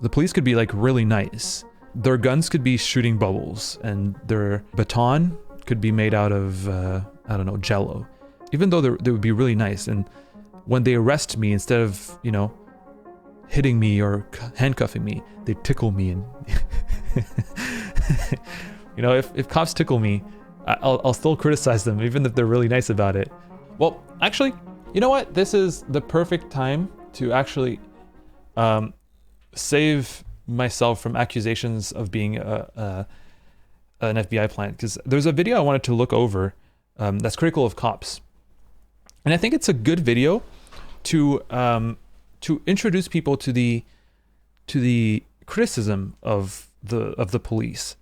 The police could be like really nice. Their guns could be shooting bubbles, and their baton could be made out of, I don't know, jello. Even though they would be really nice, and when they arrest me, instead of, you know, hitting me or handcuffing me, they tickle me. And you know, if cops tickle me, I'll still criticize them, even if they're really nice about it. Well, actually, you know what? This is the perfect time to actually save myself from accusations of being an FBI plant, because there's a video I wanted to look over that's critical of cops, and I think it's a good video to introduce people to the criticism of the police.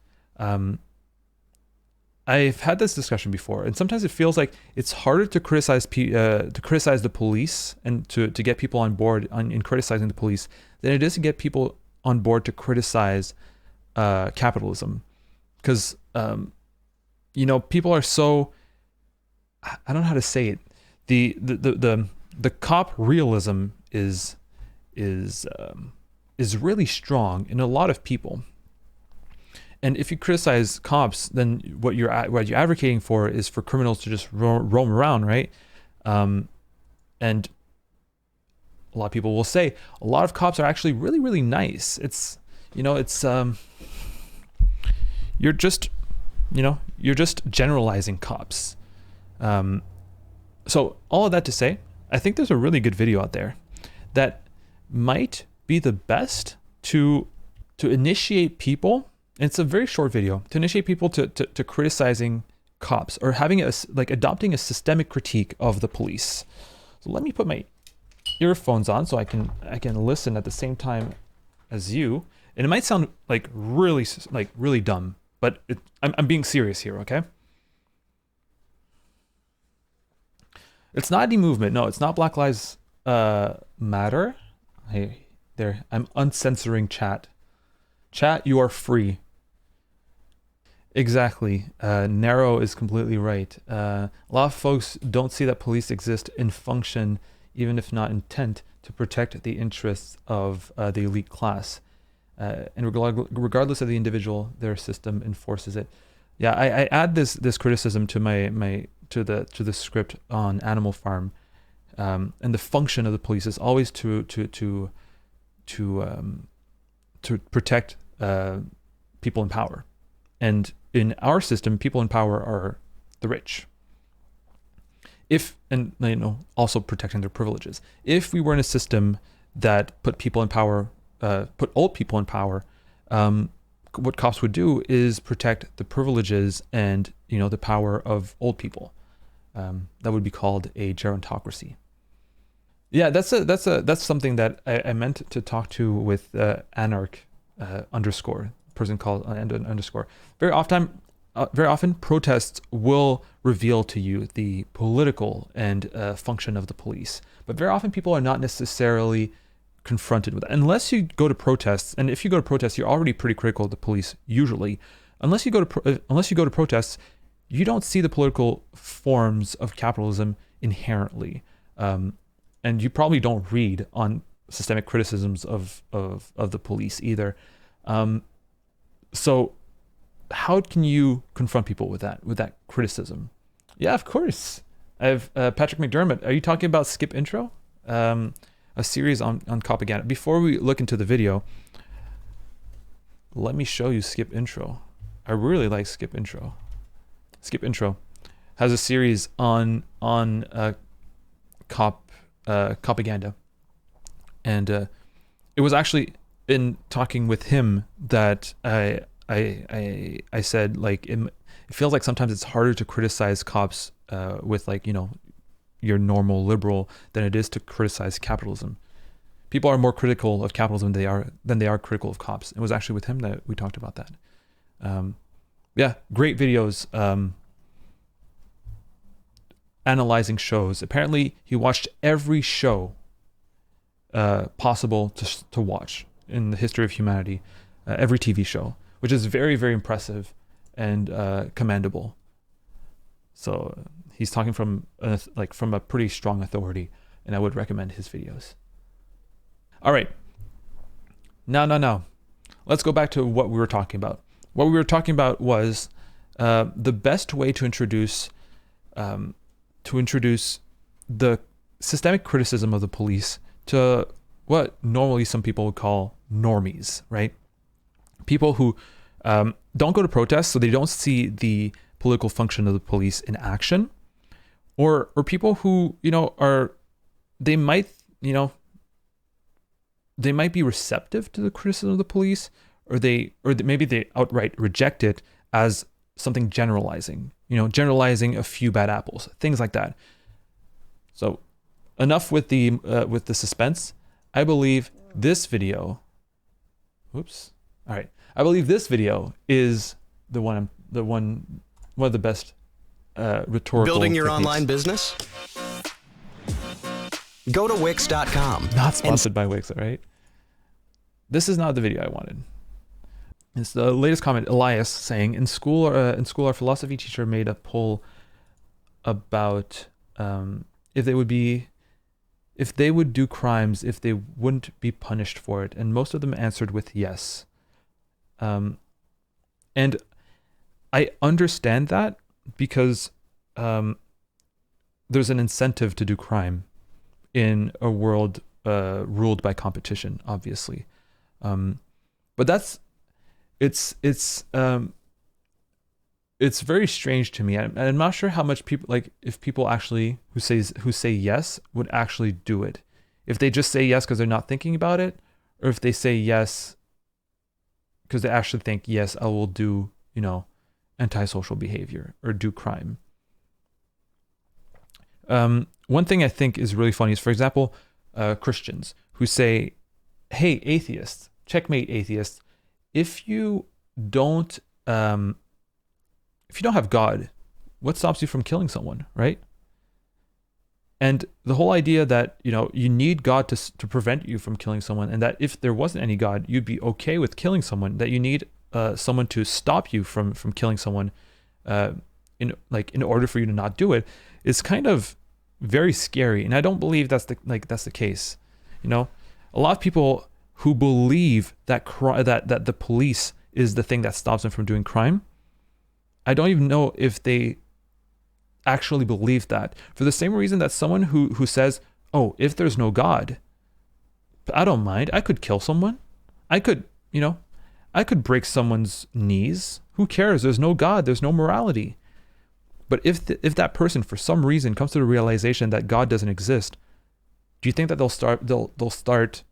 I've had this discussion before, and sometimes it feels like it's harder to criticize the police and to get people on board in criticizing the police than it is to get people on board to criticize capitalism, because you know, people are so, I don't know how to say it. The cop realism is really strong in a lot of people. And if you criticize cops, then what you're advocating for is for criminals to just roam around, right? And a lot of people will say a lot of cops are actually really, really nice. It's, you know, it's you're just generalizing cops. So all of that to say, I think there's a really good video out there that might be the best to initiate people. And it's a very short video to initiate people to criticizing cops, or having adopting a systemic critique of the police. So let me put my earphones on so I can listen at the same time as you. And it might sound like really dumb, but I'm being serious here, okay? It's not any movement. No, it's not Black Lives Matter. Hey, there, I'm uncensoring chat. Chat, you are free. Exactly. Narrow is completely right. A lot of folks don't see that police exist in function, even if not intent, to protect the interests of the elite class. And regardless of the individual, their system enforces it. Yeah, I add this criticism to the script on Animal Farm, and the function of the police is always to protect people in power. And in our system, people in power are the rich. And you know, also protecting their privileges. If we were in a system that put people in power, put old people in power, what cops would do is protect the privileges and, you know, the power of old people. That would be called a gerontocracy. Yeah, that's something that I meant to talk to with Anarch _ person called underscore. Very often protests will reveal to you the political and function of the police, but very often people are not necessarily confronted with that unless you go to protests. And if you go to protests, you're already pretty critical of the police usually. Unless you go to protests, you don't see the political forms of capitalism inherently, and you probably don't read on systemic criticisms of the police either. So how can you confront people with that criticism? Yeah, of course. I have Patrick McDermott. Are you talking about Skip Intro? A series on propaganda. Before we look into the video, let me show you Skip Intro. I really like Skip Intro. Skip Intro has a series on propaganda, and it was actually in talking with him that I said, like, it feels like sometimes it's harder to criticize cops with, like, you know, your normal liberal than it is to criticize capitalism. People are more critical of capitalism than they are critical of cops. It was actually with him that we talked about that. Yeah, great videos analyzing shows. Apparently, he watched every show possible to watch in the history of humanity, every TV show, which is very, very impressive and commendable. So he's talking from a pretty strong authority, and I would recommend his videos. All right. No. Let's go back to what we were talking about. What we were talking about was the best way to introduce the systemic criticism of the police to what normally some people would call normies, right? People who don't go to protests, so they don't see the political function of the police in action, or people who they might be receptive to the criticism of the police, or maybe they outright reject it as something generalizing a few bad apples, things like that. So enough with the suspense. I believe this video. Whoops. All right. I believe this video is one of the best rhetorical Building your techniques. online business? Go to Wix.com. Not sponsored by Wix, all right? This is not the video I wanted. It's the latest comment, Elias, saying, in school, our philosophy teacher made a poll about if they would do crimes if they wouldn't be punished for it, and most of them answered with yes. And I understand that because there's an incentive to do crime in a world ruled by competition, obviously. But it's very strange to me. I'm not sure how much people, like, if people actually who say yes would actually do it. If they just say yes because they're not thinking about it, or if they say yes because they actually think, yes, I will do, antisocial behavior or do crime. One thing I think is really funny is, for example, Christians who say, hey, atheists, checkmate atheists, if you don't have God, what stops you from killing someone, right? And the whole idea that, you need God to prevent you from killing someone, and that if there wasn't any God, you'd be okay with killing someone, that you need someone to stop you from killing someone in order for you to not do it, is kind of very scary. And I don't believe that's the case. A lot of people who believe that that the police is the thing that stops them from doing crime, I don't even know if they actually believe that, for the same reason that someone who says, oh, if there's no God, I don't mind, I could kill someone, I could break someone's knees, who cares, there's no God, there's no morality. But if that person for some reason comes to the realization that God doesn't exist, do you think that they'll start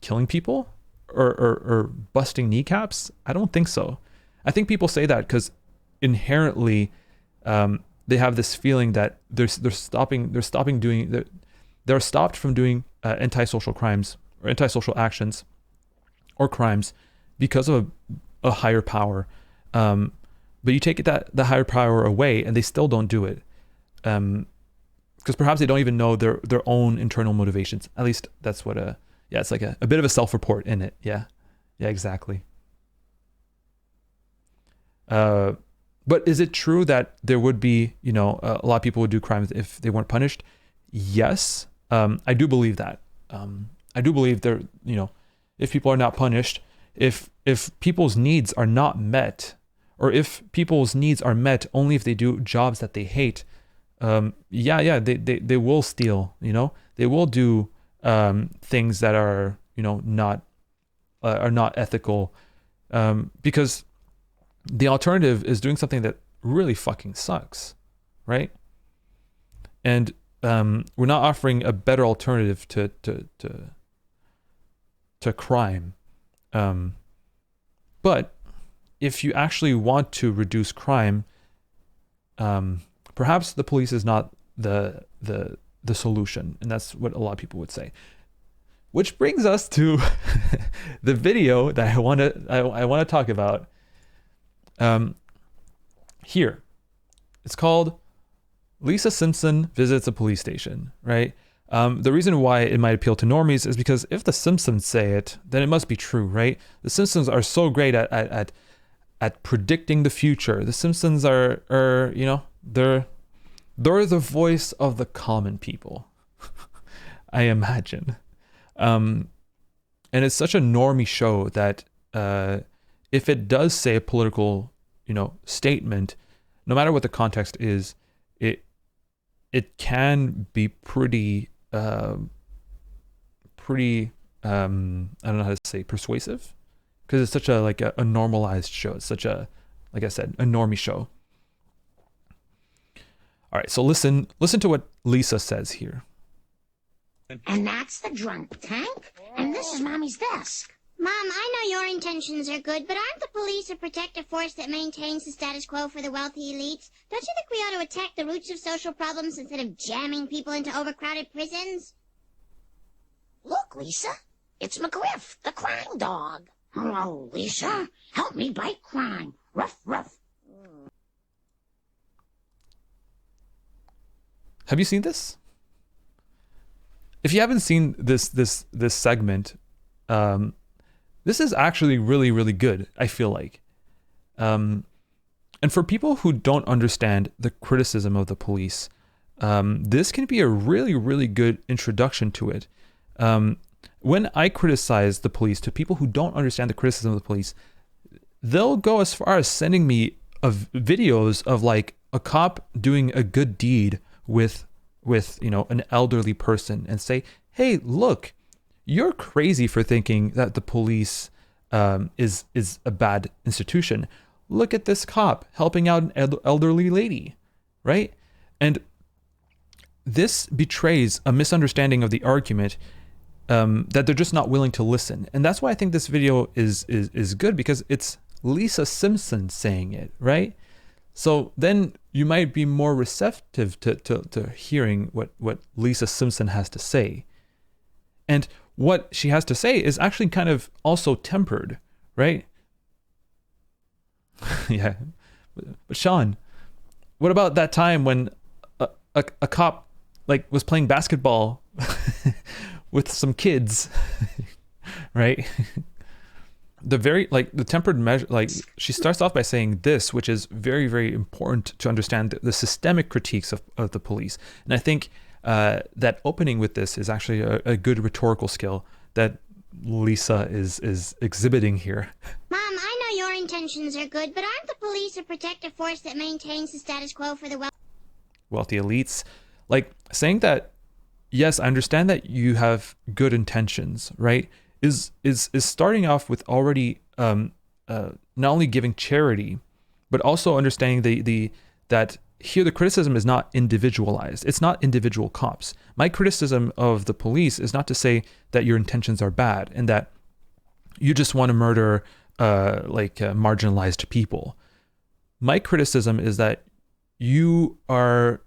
killing people or busting kneecaps? I don't think so. I think people say that because inherently they have this feeling that they're stopped from doing antisocial crimes or antisocial actions or crimes because of a higher power. But you take the higher power away and they still don't do it. Because perhaps they don't even know their own internal motivations. At least that's what it's like a bit of a self-report in it. Yeah, exactly. But is it true that there would be, a lot of people would do crimes if they weren't punished? Yes, I do believe that. I do believe there, if people are not punished, if people's needs are not met, or if people's needs are met only if they do jobs that they hate, they will steal, they will do things that are, not ethical, because the alternative is doing something that really fucking sucks, right? And we're not offering a better alternative to crime. But if you actually want to reduce crime, perhaps the police is not the solution, and that's what a lot of people would say. Which brings us to the video that I want to talk about. Here, it's called Lisa Simpson Visits a Police Station, right? The reason why it might appeal to normies is because if the Simpsons say it, then it must be true, right? The Simpsons are so great at predicting the future. The Simpsons are they're the voice of the common people, I imagine. And it's such a normie show that if it does say a political, statement, no matter what the context is, it can be pretty I don't know how to say persuasive, because it's such a normalized show. It's such a, like I said, a normie show. All right, so listen to what Lisa says here. And that's the drunk tank, and this is Mommy's desk. Mom, I know your intentions are good, but aren't the police a protective force that maintains the status quo for the wealthy elites? Don't you think we ought to attack the roots of social problems instead of jamming people into overcrowded prisons? Look, Lisa, it's McGriff, the crime dog. Hello, Lisa. Help me bite crime. Ruff, ruff. Have you seen this? If you haven't seen this segment, this is actually really, really good, I feel like. And for people who don't understand the criticism of the police, this can be a really, really good introduction to it. When I criticize the police to people who don't understand the criticism of the police, they'll go as far as sending me videos of like a cop doing a good deed with an elderly person and say, hey, look, you're crazy for thinking that the police is a bad institution. Look at this cop helping out an elderly lady, right? And this betrays a misunderstanding of the argument, that they're just not willing to listen. And that's why I think this video is good, because it's Lisa Simpson saying it, right? So then you might be more receptive to hearing what Lisa Simpson has to say. And what she has to say is actually kind of also tempered, right? Yeah. But Sean, what about that time when a cop was playing basketball with some kids, right? The tempered measure, she starts off by saying this, which is very, very important to understand the systemic critiques of the police. And I think that opening with this is actually a good rhetorical skill that Lisa is exhibiting here. Mom, I know your intentions are good, but aren't the police a protective force that maintains the status quo for the wealthy elites? Saying that, yes, I understand that you have good intentions, right? Is starting off with already not only giving charity, but also understanding that here the criticism is not individualized. It's not individual cops. My criticism of the police is not to say that your intentions are bad and that you just want to murder marginalized people. My criticism is that you are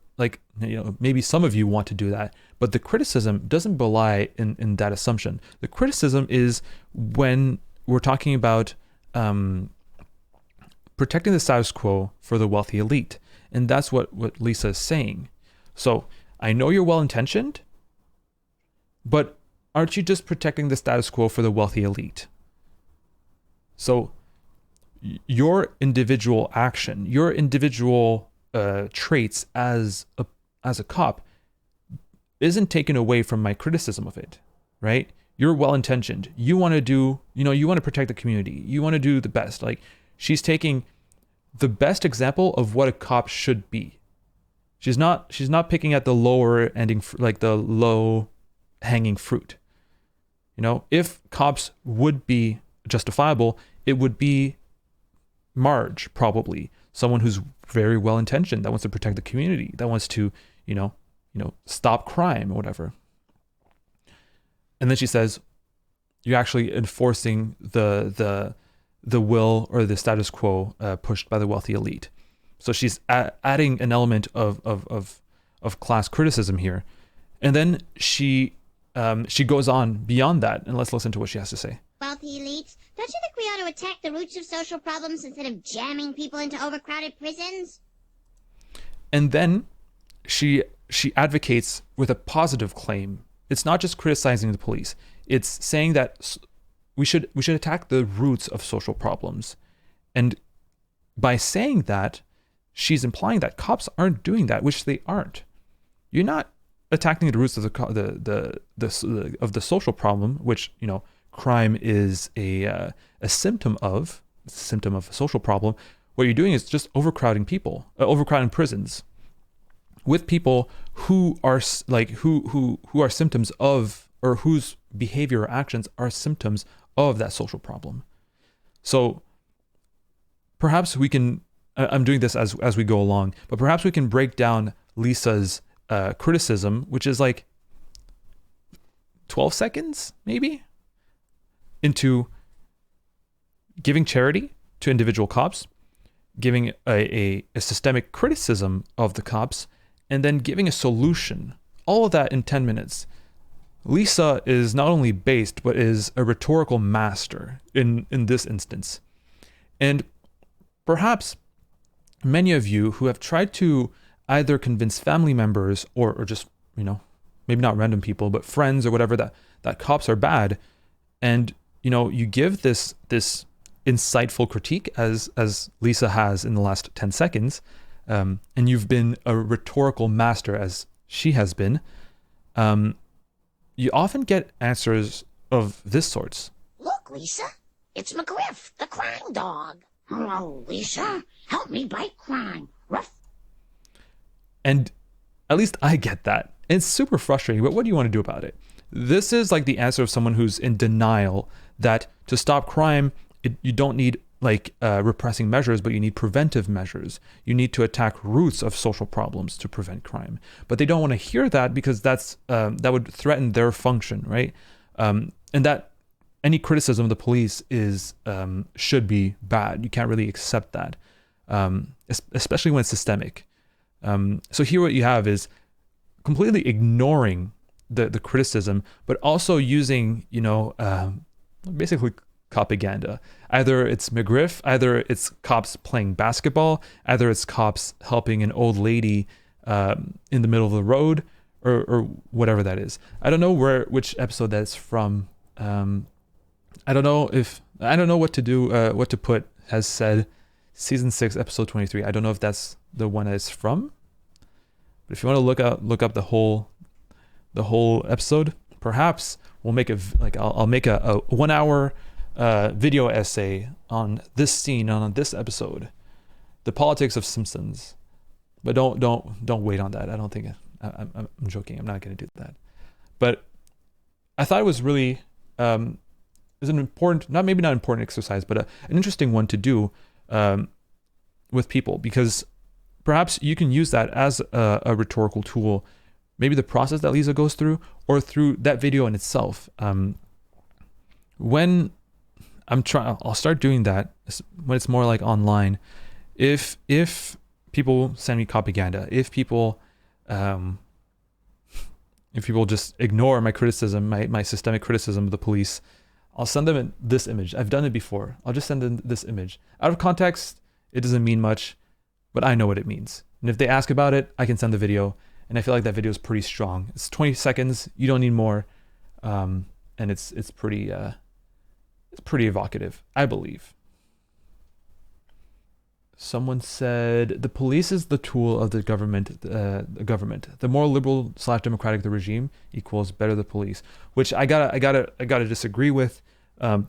maybe some of you want to do that, but the criticism doesn't belie in that assumption. The criticism is when we're talking about protecting the status quo for the wealthy elite. And that's what Lisa is saying. So I know you're well-intentioned, but aren't you just protecting the status quo for the wealthy elite? So your individual action, your individual traits as a cop isn't taken away from my criticism of it, right? You're well-intentioned. You want to protect the community. You want to do the best. She's taking the best example of what a cop should be. She's not picking at the lower ending, the low hanging fruit. If cops would be justifiable, it would be Marge, probably someone who's very well intentioned, that wants to protect the community, that wants to, stop crime or whatever. And then she says, you're actually enforcing the will or the status quo pushed by the wealthy elite. So she's adding an element of class criticism here. And then she goes on beyond that, and let's listen to what she has to say. Wealthy elites, don't you think we ought to attack the roots of social problems instead of jamming people into overcrowded prisons? And then she advocates with a positive claim. It's not just criticizing the police. It's saying that we should attack the roots of social problems. And by saying that, she's implying that cops aren't doing that, which they aren't. You're not attacking the roots of the social problem, which crime is a symptom of a social problem, what you're doing is just overcrowding overcrowding prisons with people who are who are symptoms of, or whose behavior or actions are symptoms of that social problem. So perhaps we can, I'm doing this as we go along, but perhaps we can break down Lisa's criticism, which is like 12 seconds maybe, into giving charity to individual cops, giving a systemic criticism of the cops, and then giving a solution. All of that in 10 minutes. Lisa is not only based, but is a rhetorical master in this instance. And perhaps many of you who have tried to either convince family members or just, maybe not random people, but friends or whatever, that cops are bad, and you give this insightful critique as Lisa has in the last 10 seconds, and you've been a rhetorical master as she has been, you often get answers of this sort. Look, Lisa, it's McGriff, the crime dog. Oh, Lisa, help me bite crime. Ruff. And at least I get that. It's super frustrating, but what do you want to do about it? This is like the answer of someone who's in denial that to stop crime, you don't need repressing measures, but you need preventive measures. You need to attack roots of social problems to prevent crime. But they don't want to hear that because that would threaten their function, right? And that any criticism of the police should be bad. You can't really accept that, especially when it's systemic. So here what you have is completely ignoring the criticism, but also using, basically propaganda. Either it's McGriff, either it's cops playing basketball, either it's cops helping an old lady in the middle of the road, or whatever that is. I don't know which episode that's from. I don't know what to do, what to put. Has said season 6, episode 23. I don't know if that's the one that it's from. But if you want to look up the whole episode, perhaps we'll make I'll make a 1 hour video essay on this scene, on this episode, the politics of Simpsons. But don't wait on that. I don't think I'm joking. I'm not going to do that. But I thought it was really is an important, not important exercise, but an interesting one to do with people, because perhaps you can use that as a rhetorical tool. Maybe the process that Lisa goes through, or through that video in itself. When I'll start doing that when it's more like online. If people send me propaganda, if people just ignore my criticism, my systemic criticism of the police, I'll send them this image. I've done it before. I'll just send them this image. Out of context, it doesn't mean much, but I know what it means. And if they ask about it, I can send the video. And I feel like that video is pretty strong. It's 20 seconds. You don't need more. And it's pretty evocative, I believe. Someone said the police is the tool of the government. The more liberal / democratic the regime equals better the police, which I gotta disagree with. My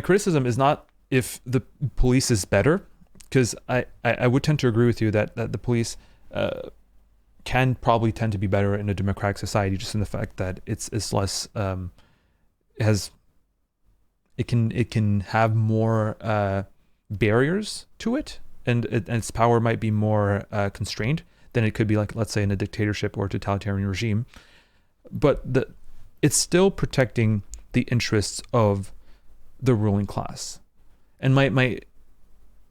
criticism is not if the police is better, because I would tend to agree with you that the police can probably tend to be better in a democratic society, just in the fact that it's less it can have more barriers to it, and its power might be more constrained than it could be, like, let's say, in a dictatorship or a totalitarian regime. But it's still protecting the interests of the ruling class, and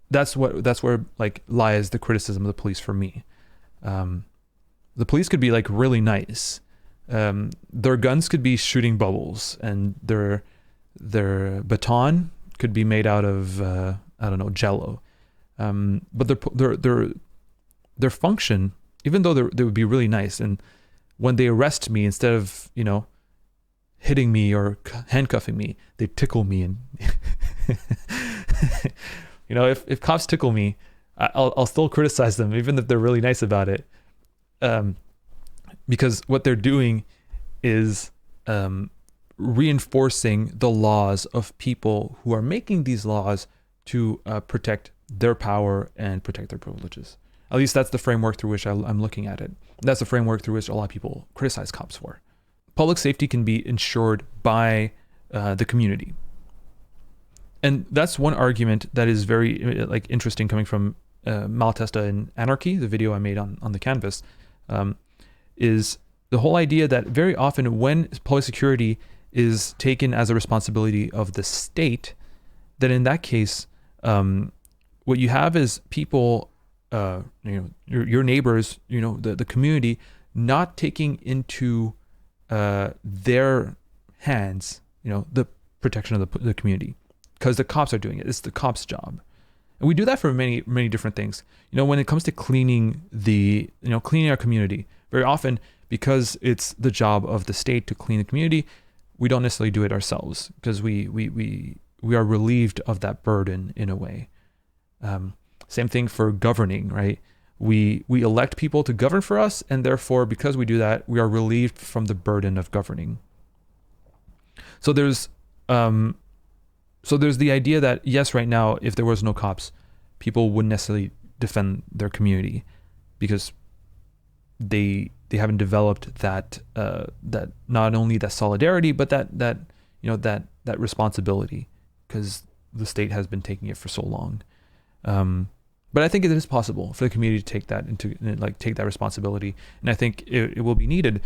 that's where like lies the criticism of the police for me. The police could be like really nice. Their guns could be shooting bubbles, and their baton could be made out of I don't know, Jello. But their function, even though they would be really nice, and when they arrest me, instead of hitting me or handcuffing me, they tickle me, and if cops tickle me, I'll still criticize them, even if they're really nice about it, because what they're doing is reinforcing the laws of people who are making these laws to protect their power and protect their privileges. At least that's the framework through which I'm looking at it. That's the framework through which a lot of people criticize cops for. Public safety can be ensured by the community. And that's one argument that is very interesting coming from Malatesta and Anarchy, the video I made on the canvas, is the whole idea that very often when public security is taken as a responsibility of the state, then in that case, what you have is people, your neighbors, the community, not taking into their hands, the protection of the community, because the cops are doing it. It's the cops' job. And we do that for many, many different things. When it comes to cleaning cleaning our community, very often, because it's the job of the state to clean the community, we don't necessarily do it ourselves because we are relieved of that burden in a way. Same thing for governing, right? We elect people to govern for us, and therefore, because we do that, we are relieved from the burden of governing. So there's the idea that yes, right now, if there was no cops, people wouldn't necessarily defend their community because they haven't developed that not only that solidarity, but that responsibility, because the state has been taking it for so long. But I think it is possible for the community to take that responsibility, and I think it will be needed.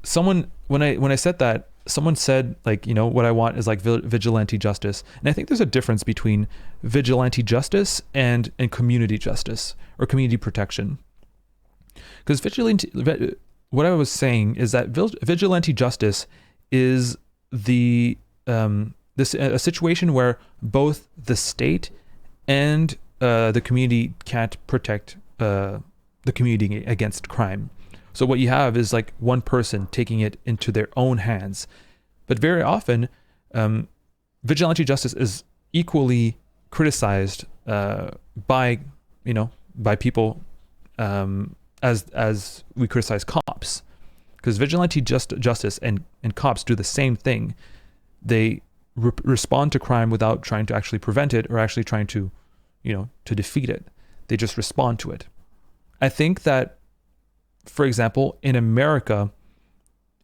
Someone when I said that, someone said what I want is vigilante justice, and I think there's a difference between vigilante justice and community justice or community protection. Because what I was saying is that vigilante justice is a situation where both the state and the community can't protect the community against crime. So what you have is one person taking it into their own hands. But very often, vigilante justice is equally criticized by people as we criticize cops, because vigilante justice and cops do the same thing. They respond to crime without trying to actually prevent it or actually trying to defeat it. They just respond to it. I think that, for example, in America,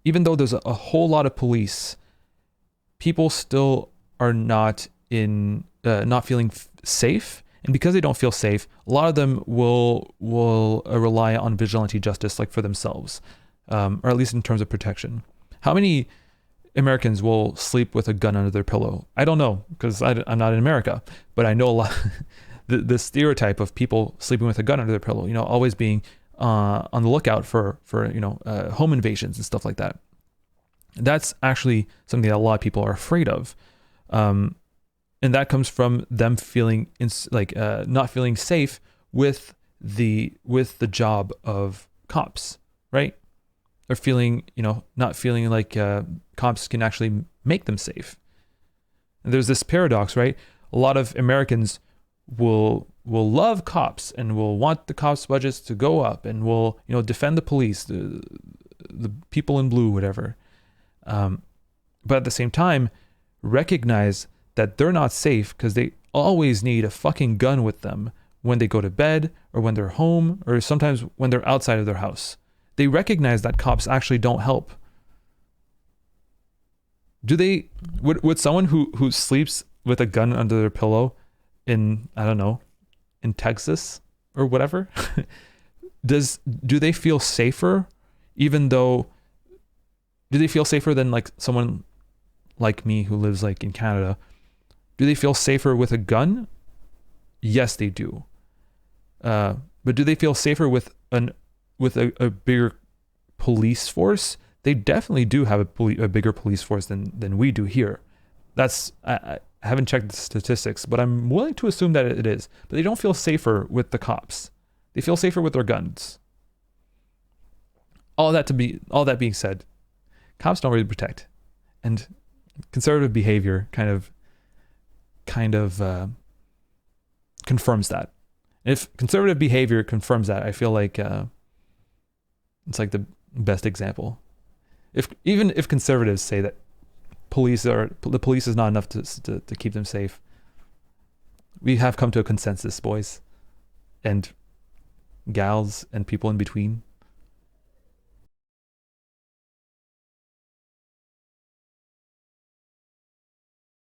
even though there's a whole lot of police, people still are not feeling safe. And because they don't feel safe, a lot of them will rely on vigilante justice for themselves, or at least in terms of protection. How many Americans will sleep with a gun under their pillow? I don't know, because I'm not in America, but I know a lot. the stereotype of people sleeping with a gun under their pillow, always being on the lookout for home invasions and stuff like that. That's actually something that a lot of people are afraid of. And that comes from them feeling not feeling safe with the job of cops, right? Or feeling, not feeling like cops can actually make them safe. And there's this paradox, right? A lot of Americans will love cops and will want the cops' budgets to go up and will defend the police, the people in blue, whatever. But at the same time, recognize that they're not safe because they always need a fucking gun with them when they go to bed or when they're home or sometimes when they're outside of their house. They recognize that cops actually don't help. Would someone who sleeps with a gun under their pillow in Texas or whatever, do they feel safer do they feel safer than someone like me who lives in Canada? Do they feel safer with a gun? Yes, they do. But do they feel safer with a bigger police force? They definitely do have a bigger police force than we do here. I haven't checked the statistics, but I'm willing to assume that it is. But they don't feel safer with the cops. They feel safer with their guns. All that being said, cops don't really protect, and conservative behavior kind of confirms that. If conservative behavior confirms that, I feel like it's the best example. If conservatives say that the police is not enough to keep them safe. We have come to a consensus, boys and gals and people in between.